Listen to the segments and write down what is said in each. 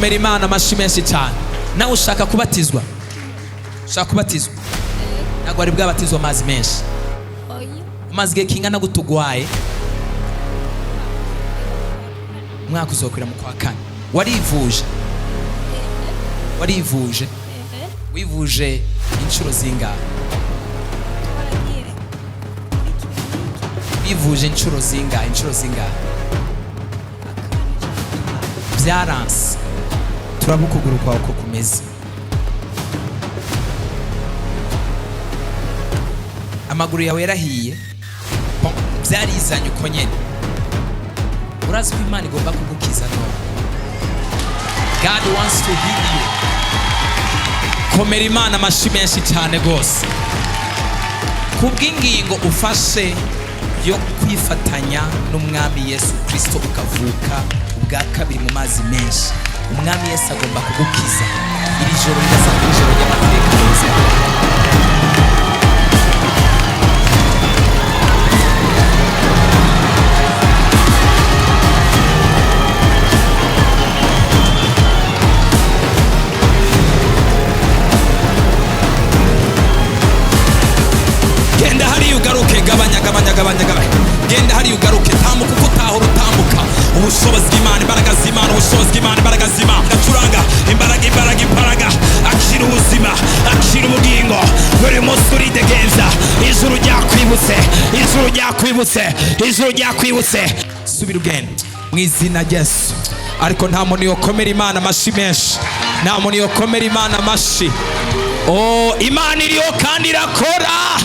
komera Imana amashyi menshi cyane. Nawe ushaka kubatizwa? Ushaka kubatizwa? Ntabwo wari bwabatizwa amazi menshi. Umaze igihe kingana gutugwaye? Umwaka uzokwira mu kwa kane. Warivuje? Warivuje? Wivuje inshuro zingahe? Wivuje inshuro zingahe? Inshuro zingahe? Byaranse. Turaba ukuguru kwawe uko kumeze. Amaguru yawe yarahiye. Byarizanye uko nyene. Urazi ko Imana igomba kugukiza none. God wants to heal you. Komera Imana amashyi menshi cyane gose. Kubw'ingingo ufashe yo kwifatanya n'umwami Yesu Kristo ukavuka ubwa kabiri mu mazi menshi. Umwami Yesu agomba kugukiza. Iri joro rirasa n'ijoro ry'amateka meza. Genda hari ugaruke, gabanya. Genda hari ugaruke, tambuka uko utahora utambuka. Ubushobozi bw'Imana, imbaraga z'Imana, ubushobozi bw'Imana, imbaraga z'Imana. Gacuranga imbaraga, akira ubuzima, akira ubugingo. Buri munsi uridegeza, ijuru ryakwibutse. Subira ugende mu izina rya Yesu. Ariko nta muntu yokomera Imana amashyi menshi. Nta muntu yokomera Imana amashyi. Oh, Imana iriho kandi irakora.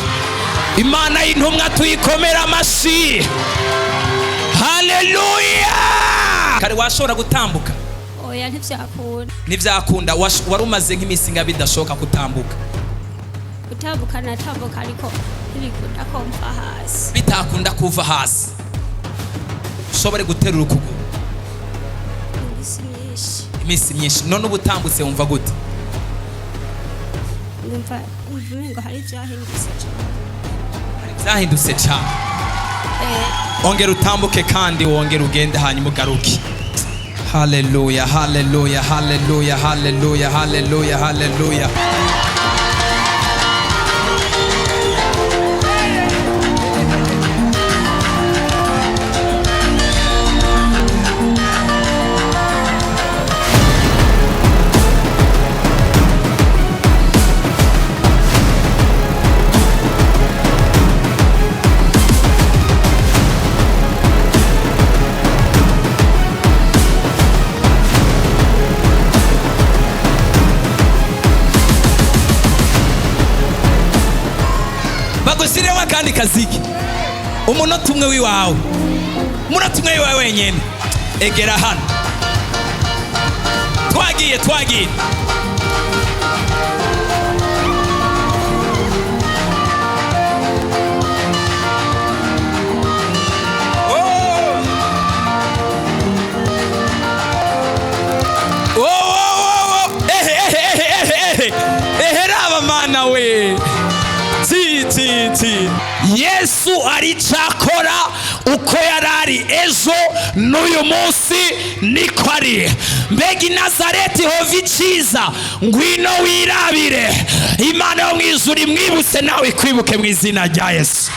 Imana y'intumwa tuyikomera amashyi. Haleluya. Kare washobora gutambuka? Oya ntibyakunda. Ntibyakunda. Wari umaze nk'iminsi nga bidashoka kutambuka? Gutambuka natambuka ariko ntibikunda kumva hasi. Bitakunda kuva hasi. Ushobore guterura ukuguru iminsi myinshi. None ubutambutse wumva gute? Numva ngo hari byahindutse cyane. Byahindutse cyane. Ongera utambuke kandi wongera ugende hanyuma ugaruke. Haleluya. Bagusireho akandi kaziki. Umunota umwe wiwawe. Wenyene. Egera hano. Twagiye. Raba mana we. Yesu aricakora uko yarari ejo n'uyu munsi niko ari. Mbega i Nazareti hova iciza, ngwino wirabire. Imana yo mu ijuru imwibutse nawe ikwibuke mu izina rya Yesu.